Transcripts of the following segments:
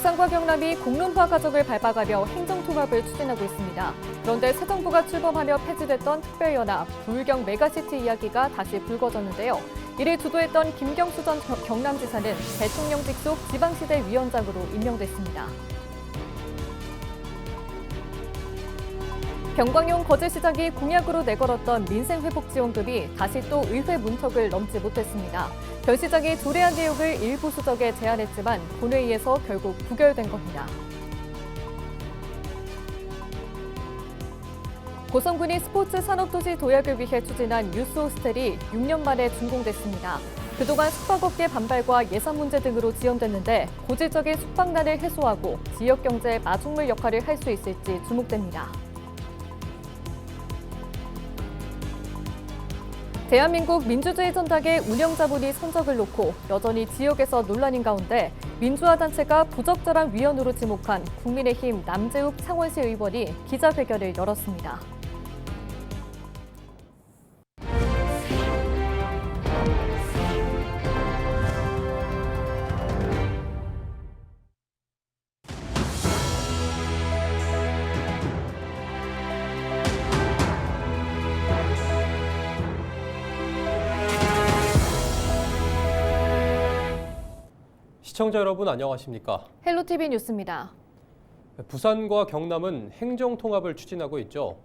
부산과 경남이 공론화 과정을 밟아가며 행정통합을 추진하고 있습니다. 그런데 새 정부가 출범하며 폐지됐던 특별연합, 부울경 메가시티 이야기가 다시 불거졌는데요. 이를 주도했던 김경수 전 경남지사는 대통령 직속 지방시대 위원장으로 임명됐습니다. 경광용 거제시장이 공약으로 내걸었던 민생회복지원금이 다시 또 의회 문턱을 넘지 못했습니다. 변 시장이 조례안 내용을 일부 수정에 제안했지만 본회의에서 결국 부결된 겁니다. 고성군이 스포츠 산업도시 도약을 위해 추진한 유스 호스텔이 6년 만에 준공됐습니다. 그동안 숙박업계 반발과 예산 문제 등으로 지연됐는데 고질적인 숙박난을 해소하고 지역 경제의 마중물 역할을 할 수 있을지 주목됩니다. 대한민국 민주주의 전당의 운영자분이 성적을 놓고 여전히 지역에서 논란인 가운데 민주화 단체가 부적절한 위원으로 지목한 국민의힘 남재욱 창원시 의원이 기자회견을 열었습니다. 시청자 여러분 안녕하십니까? 헬로티비 뉴스입니다. 부산과 경남은 행정통합을 추진하고 있죠.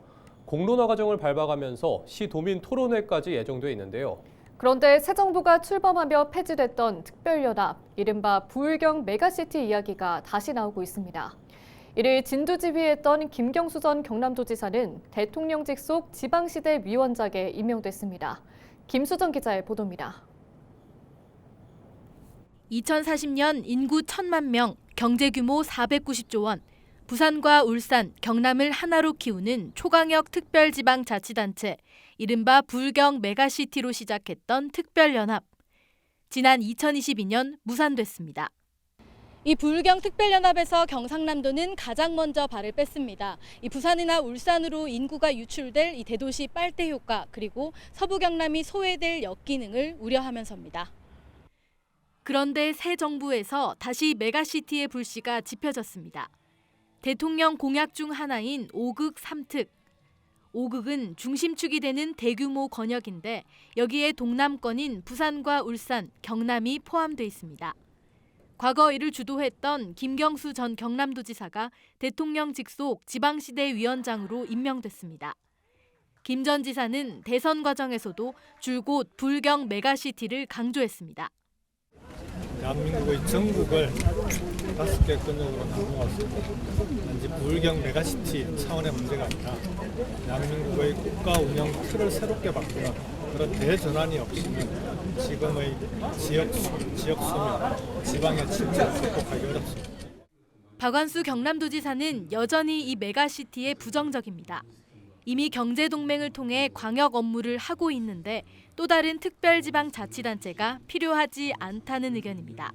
공론화 과정을 밟아가면서 시도민 토론회까지 예정돼 있는데요. 그런데 새 정부가 출범하며 폐지됐던 특별연합, 이른바 부울경 메가시티 이야기가 다시 나오고 있습니다. 이를 진두지휘했던 김경수 전 경남도지사는 대통령 직속 지방시대 위원장에 임명됐습니다. 김수정 기자의 보도입니다. 2040년 인구 1,000만 명, 경제 규모 490조 원, 부산과 울산, 경남을 하나로 키우는 초강력 특별지방자치단체, 이른바 부울경 메가시티로 시작했던 특별연합. 지난 2022년 무산됐습니다. 이 부울경 특별연합에서 경상남도는 가장 먼저 발을 뺐습니다. 이 부산이나 울산으로 인구가 유출될 이 대도시 빨대 효과, 그리고 서부 경남이 소외될 역기능을 우려하면서입니다. 그런데 새 정부에서 다시 메가시티의 불씨가 지펴졌습니다. 대통령 공약 중 하나인 5극 3특. 5극은 중심축이 되는 대규모 권역인데 여기에 동남권인 부산과 울산, 경남이 포함돼 있습니다. 과거 이를 주도했던 김경수 전 경남도지사가 대통령 직속 지방시대 위원장으로 임명됐습니다. 김 전 지사는 대선 과정에서도 줄곧 부울경 메가시티를 강조했습니다. 대한민국의 전국을 5개 권역으로 나누어서 단지 부울경 메가시티 차원의 문제가 아니라 대한민국의 국가 운영 틀을 새롭게 바꾸는 그런 대전환이 없이는 지금의 지역 소멸, 지방의 침체를 극복하기 어렵습니다. 박완수 경남도지사는 여전히 이 메가시티에 부정적입니다. 이미 경제동맹을 통해 광역 업무를 하고 있는데 또 다른 특별지방자치단체가 필요하지 않다는 의견입니다.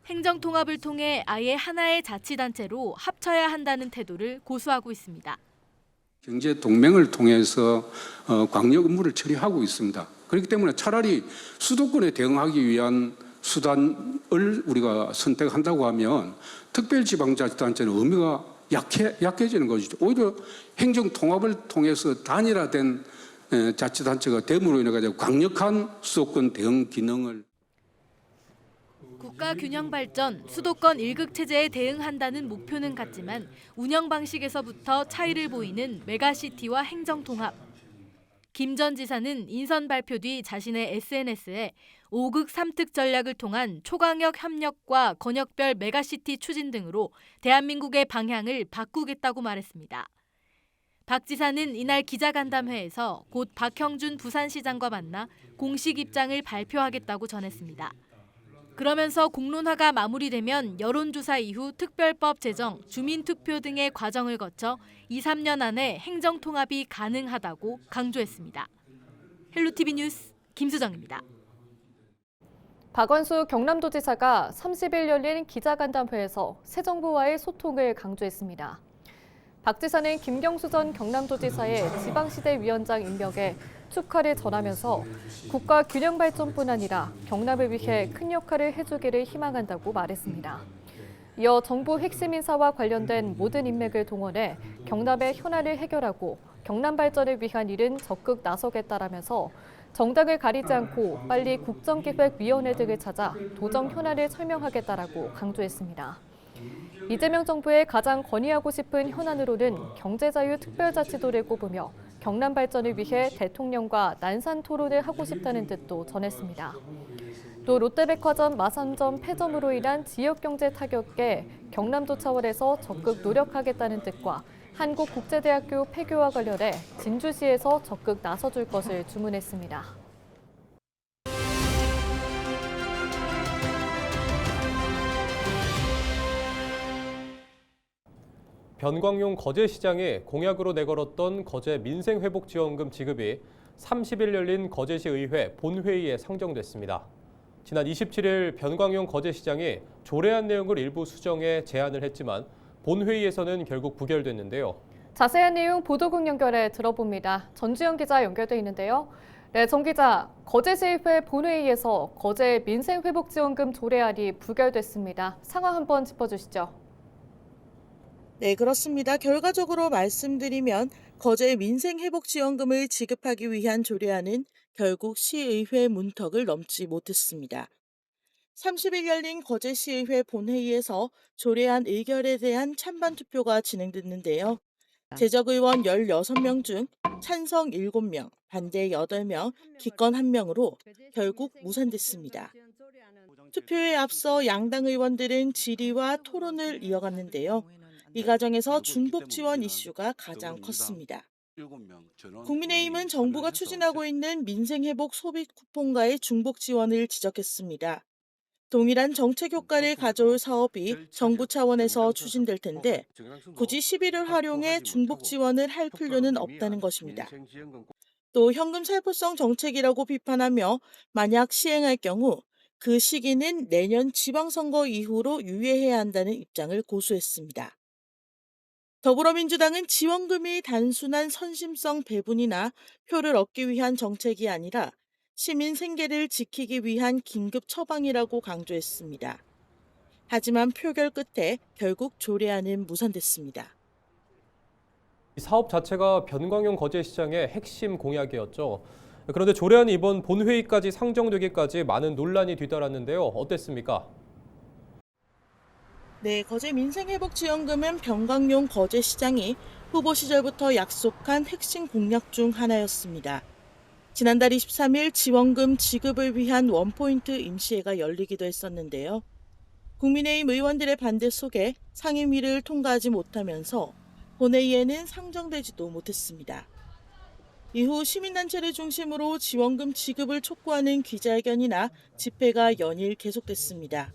행정통합을 통해 아예 하나의 자치단체로 합쳐야 한다는 태도를 고수하고 있습니다. 경제동맹을 통해서 광역 업무를 처리하고 있습니다. 그렇기 때문에 차라리 수도권에 대응하기 위한 수단을 우리가 선택한다고 하면 특별지방자치단체는 의미가 약해지는 것이죠. 오히려 행정통합을 통해서 단일화된 자치단체가 됨으로 인해 가지고 강력한 수도권 대응 기능을 국가 균형 발전, 수도권 1극 체제에 대응한다는 목표는 같지만 운영 방식에서부터 차이를 보이는 메가시티와 행정통합. 김 전 지사는 인선 발표 뒤 자신의 SNS에 5극 3특 전략을 통한 초강력 협력과 권역별 메가시티 추진 등으로 대한민국의 방향을 바꾸겠다고 말했습니다. 박 지사는 이날 기자간담회에서 곧 박형준 부산시장과 만나 공식 입장을 발표하겠다고 전했습니다. 그러면서 공론화가 마무리되면 여론조사 이후 특별법 제정, 주민투표 등의 과정을 거쳐 2-3년 안에 행정통합이 가능하다고 강조했습니다. 헬로티비 뉴스 김수정입니다. 박완수 경남도지사가 30일 열린 기자간담회에서 새 정부와의 소통을 강조했습니다. 박 지사는 김경수 전 경남도지사의 지방시대 위원장 임명에 축하를 전하면서 국가 균형 발전뿐 아니라 경남을 위해 큰 역할을 해주기를 희망한다고 말했습니다. 이어 정부 핵심 인사와 관련된 모든 인맥을 동원해 경남의 현안을 해결하고 경남 발전을 위한 일은 적극 나서겠다라면서 정당을 가리지 않고 빨리 국정기획위원회 등을 찾아 도정 현안을 설명하겠다라고 강조했습니다. 이재명 정부의 가장 건의하고 싶은 현안으로는 경제자유특별자치도를 꼽으며 경남 발전을 위해 대통령과 난산 토론을 하고 싶다는 뜻도 전했습니다. 또 롯데백화점 마산점 폐점으로 인한 지역경제 타격에 경남도 차원에서 적극 노력하겠다는 뜻과 한국국제대학교 폐교와 관련해 진주시에서 적극 나서줄 것을 주문했습니다. 변광용 거제시장이 공약으로 내걸었던 거제 민생회복지원금 지급이 30일 열린 거제시 의회 본회의에 상정됐습니다. 지난 27일 변광용 거제시장이 조례안 내용을 일부 수정해 제안을 했지만 본회의에서는 결국 부결됐는데요. 자세한 내용 보도국 연결해 들어봅니다. 전주현 기자 연결돼 있는데요. 네, 정 기자, 거제시의회 본회의에서 거제 민생회복지원금 조례안이 부결됐습니다. 상황 한번 짚어주시죠. 네, 그렇습니다. 결과적으로 말씀드리면 거제 민생회복지원금을 지급하기 위한 조례안은 결국 시의회 문턱을 넘지 못했습니다. 30일 열린 거제시의회 본회의에서 조례안 의결에 대한 찬반 투표가 진행됐는데요. 제적의원 16명 중 찬성 7명, 반대 8명, 기권 1명으로 결국 무산됐습니다. 투표에 앞서 양당 의원들은 질의와 토론을 이어갔는데요. 이 과정에서 중복 지원 이슈가 가장 컸습니다. 국민의힘은 정부가 추진하고 있는 민생회복 소비 쿠폰과의 중복 지원을 지적했습니다. 동일한 정책 효과를 가져올 사업이 정부 차원에서 추진될 텐데 굳이 시비를 활용해 중복 지원을 할 필요는 없다는 것입니다. 또 현금 살포성 정책이라고 비판하며 만약 시행할 경우 그 시기는 내년 지방선거 이후로 유예해야 한다는 입장을 고수했습니다. 더불어민주당은 지원금이 단순한 선심성 배분이나 표를 얻기 위한 정책이 아니라 시민 생계를 지키기 위한 긴급 처방이라고 강조했습니다. 하지만 표결 끝에 결국 조례안은 무산됐습니다. 이 사업 자체가 변광용 거제시장의 핵심 공약이었죠. 그런데 조례안이 이번 본회의까지 상정되기까지 많은 논란이 뒤따랐는데요. 어땠습니까? 네, 거제 민생회복지원금은 변광용 거제시장이 후보 시절부터 약속한 핵심 공약 중 하나였습니다. 지난달 23일 지원금 지급을 위한 원포인트 임시회가 열리기도 했었는데요. 국민의힘 의원들의 반대 속에 상임위를 통과하지 못하면서 본회의에는 상정되지도 못했습니다. 이후 시민단체를 중심으로 지원금 지급을 촉구하는 기자회견이나 집회가 연일 계속됐습니다.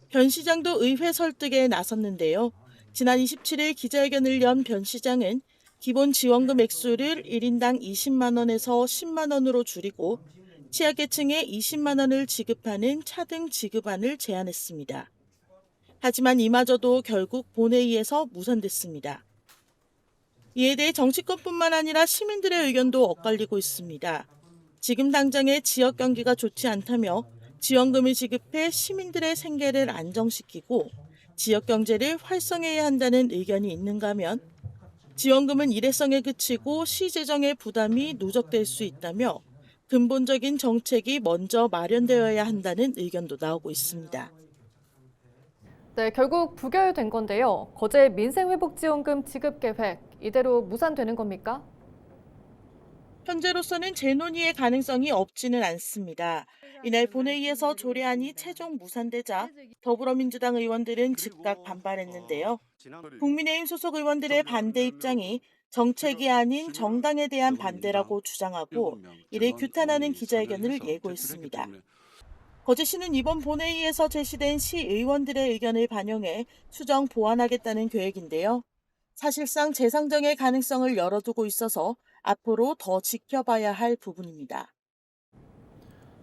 변 시장도 의회 설득에 나섰는데요. 지난 27일 기자회견을 연 변 시장은 기본 지원금 액수를 1인당 20만 원에서 10만 원으로 줄이고 취약계층에 20만 원을 지급하는 차등 지급안을 제안했습니다. 하지만 이마저도 결국 본회의에서 무산됐습니다. 이에 대해 정치권뿐만 아니라 시민들의 의견도 엇갈리고 있습니다. 지금 당장의 지역 경기가 좋지 않다며 지원금을 지급해 시민들의 생계를 안정시키고 지역 경제를 활성화해야 한다는 의견이 있는가 하면 지원금은 일회성에 그치고 시 재정의 부담이 누적될 수 있다며 근본적인 정책이 먼저 마련되어야 한다는 의견도 나오고 있습니다. 네, 결국 부결된 건데요. 거제 민생회복지원금 지급 계획 이대로 무산되는 겁니까? 현재로서는 재논의의 가능성이 없지는 않습니다. 이날 본회의에서 조례안이 최종 무산되자 더불어민주당 의원들은 즉각 반발했는데요. 국민의힘 소속 의원들의 반대 입장이 정책이 아닌 정당에 대한 반대라고 주장하고 이를 규탄하는 기자회견을 예고했습니다. 거제시는 이번 본회의에서 제시된 시의원들의 의견을 반영해 수정 보완하겠다는 계획인데요. 사실상 재상정의 가능성을 열어두고 있어서 앞으로 더 지켜봐야 할 부분입니다.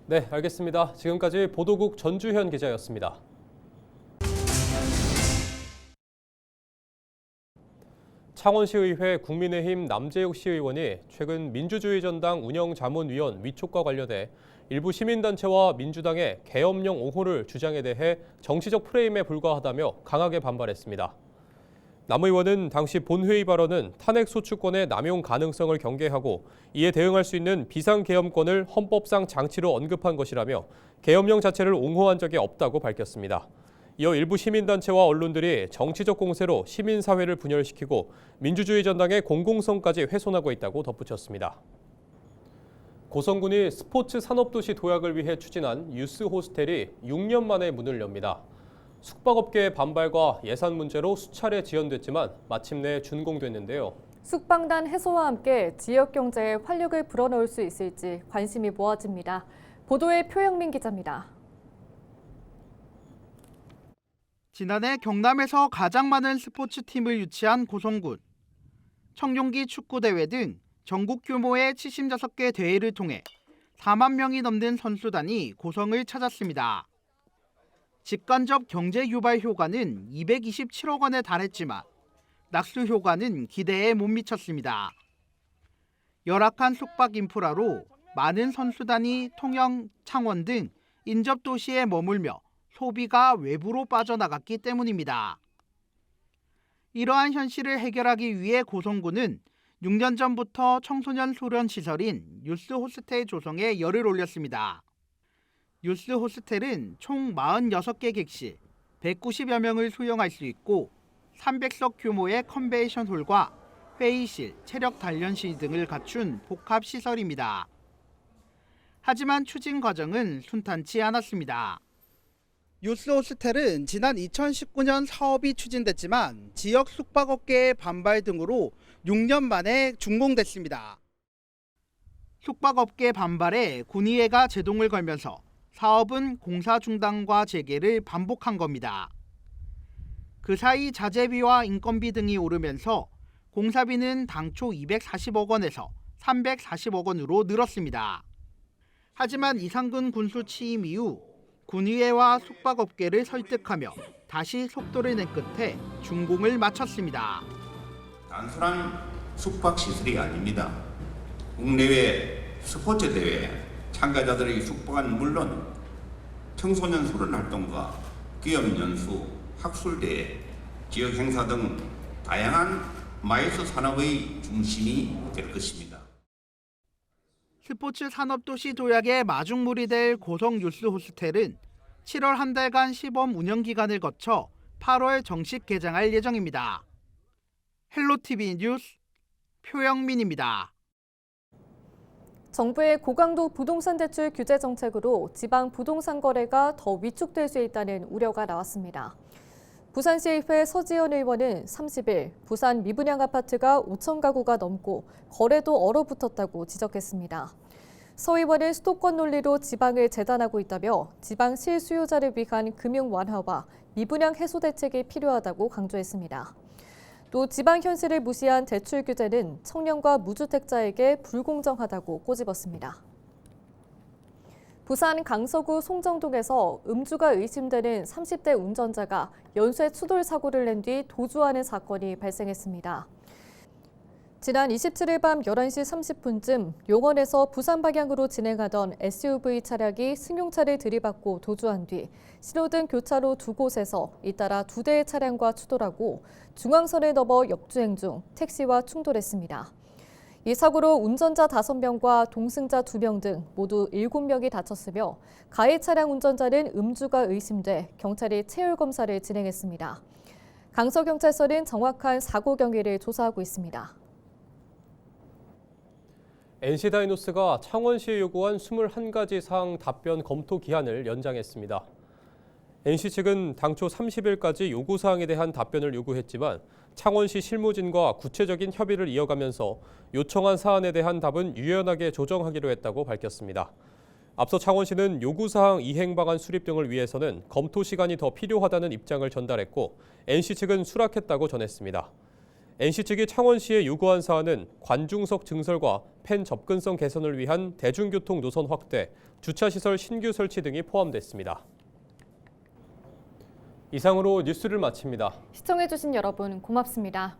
네, 알겠습니다. 지금까지 보도국 전주현 기자였습니다. 창원시의회 국민의힘 남재욱 시의원이 최근 민주주의전당 운영자문위원 위촉과 관련해 일부 시민단체와 민주당의 계엄령 옹호를 주장에 대해 정치적 프레임에 불과하다며 강하게 반발했습니다. 남 의원은 당시 본회의 발언은 탄핵소추권의 남용 가능성을 경계하고 이에 대응할 수 있는 비상계엄권을 헌법상 장치로 언급한 것이라며 계엄령 자체를 옹호한 적이 없다고 밝혔습니다. 이어 일부 시민단체와 언론들이 정치적 공세로 시민사회를 분열시키고 민주주의 전당의 공공성까지 훼손하고 있다고 덧붙였습니다. 고성군이 스포츠 산업도시 도약을 위해 추진한 유스 호스텔이 6년 만에 문을 엽니다. 숙박업계의 반발과 예산 문제로 수차례 지연됐지만 마침내 준공됐는데요. 숙박난 해소와 함께 지역 경제에 활력을 불어넣을 수 있을지 관심이 모아집니다. 보도에 표영민 기자입니다. 지난해 경남에서 가장 많은 스포츠팀을 유치한 고성군. 청룡기 축구대회 등 전국 규모의 76개 대회를 통해 4만 명이 넘는 선수단이 고성을 찾았습니다. 직간접 경제 유발 효과는 227억 원에 달했지만 낙수 효과는 기대에 못 미쳤습니다. 열악한 숙박 인프라로 많은 선수단이 통영, 창원 등 인접 도시에 머물며 소비가 외부로 빠져나갔기 때문입니다. 이러한 현실을 해결하기 위해 고성군은 6년 전부터 청소년 소련 시설인 유스 호스텔 조성에 열을 올렸습니다. 유스 호스텔은 총 46개 객실, 190여 명을 수용할 수 있고 300석 규모의 컨벤션 홀과 회의실, 체력 단련실 등을 갖춘 복합 시설입니다. 하지만 추진 과정은 순탄치 않았습니다. 유스 호스텔은 지난 2019년 사업이 추진됐지만 지역 숙박업계의 반발 등으로 6년 만에 준공됐습니다. 숙박업계 반발에 군의회가 제동을 걸면서 사업은 공사 중단과 재개를 반복한 겁니다. 그 사이 자재비와 인건비 등이 오르면서 공사비는 당초 240억 원에서 340억 원으로 늘었습니다. 하지만 이상근 군수 취임 이후 군의회와 숙박업계를 설득하며 다시 속도를 낸 끝에 준공을 마쳤습니다. 단순한 숙박시설이 아닙니다. 국내외 스포츠 대회 참가자들의 숙박은 물론 청소년 소련 활동과 기업연수, 학술대회, 지역 행사 등 다양한 마이스 산업의 중심이 될 것입니다. 스포츠 산업도시 도약의 마중물이 될 고성 유스 호스텔은 7월 한 달간 시범 운영 기간을 거쳐 8월 정식 개장할 예정입니다. 헬로티비 뉴스 표영민입니다. 정부의 고강도 부동산 대출 규제 정책으로 지방 부동산 거래가 더 위축될 수 있다는 우려가 나왔습니다. 부산시의회 서지현 의원은 30일 부산 미분양 아파트가 5천 가구가 넘고 거래도 얼어붙었다고 지적했습니다. 서 의원은 수도권 논리로 지방을 재단하고 있다며 지방 실수요자를 위한 금융 완화와 미분양 해소 대책이 필요하다고 강조했습니다. 또 지방 현실을 무시한 대출 규제는 청년과 무주택자에게 불공정하다고 꼬집었습니다. 부산 강서구 송정동에서 음주가 의심되는 30대 운전자가 연쇄 추돌 사고를 낸 뒤 도주하는 사건이 발생했습니다. 지난 27일 밤 11시 30분쯤 용원에서 부산 방향으로 진행하던 SUV 차량이 승용차를 들이받고 도주한 뒤 신호등 교차로 두 곳에서 잇따라 두 대의 차량과 추돌하고 중앙선을 넘어 역주행 중 택시와 충돌했습니다. 이 사고로 운전자 5명과 동승자 2명 등 모두 7명이 다쳤으며 가해 차량 운전자는 음주가 의심돼 경찰이 체열 검사를 진행했습니다. 강서경찰서는 정확한 사고 경위를 조사하고 있습니다. NC다이노스가 창원시에 요구한 21가지 사항 답변 검토 기한을 연장했습니다. NC 측은 당초 30일까지 요구사항에 대한 답변을 요구했지만 창원시 실무진과 구체적인 협의를 이어가면서 요청한 사안에 대한 답은 유연하게 조정하기로 했다고 밝혔습니다. 앞서 창원시는 요구사항 이행 방안 수립 등을 위해서는 검토 시간이 더 필요하다는 입장을 전달했고 NC 측은 수락했다고 전했습니다. NC 측이 창원시에 요구한 사안은 관중석 증설과 팬 접근성 개선을 위한 대중교통 노선 확대, 주차시설 신규 설치 등이 포함됐습니다. 이상으로 뉴스를 마칩니다. 시청해주신 여러분 고맙습니다.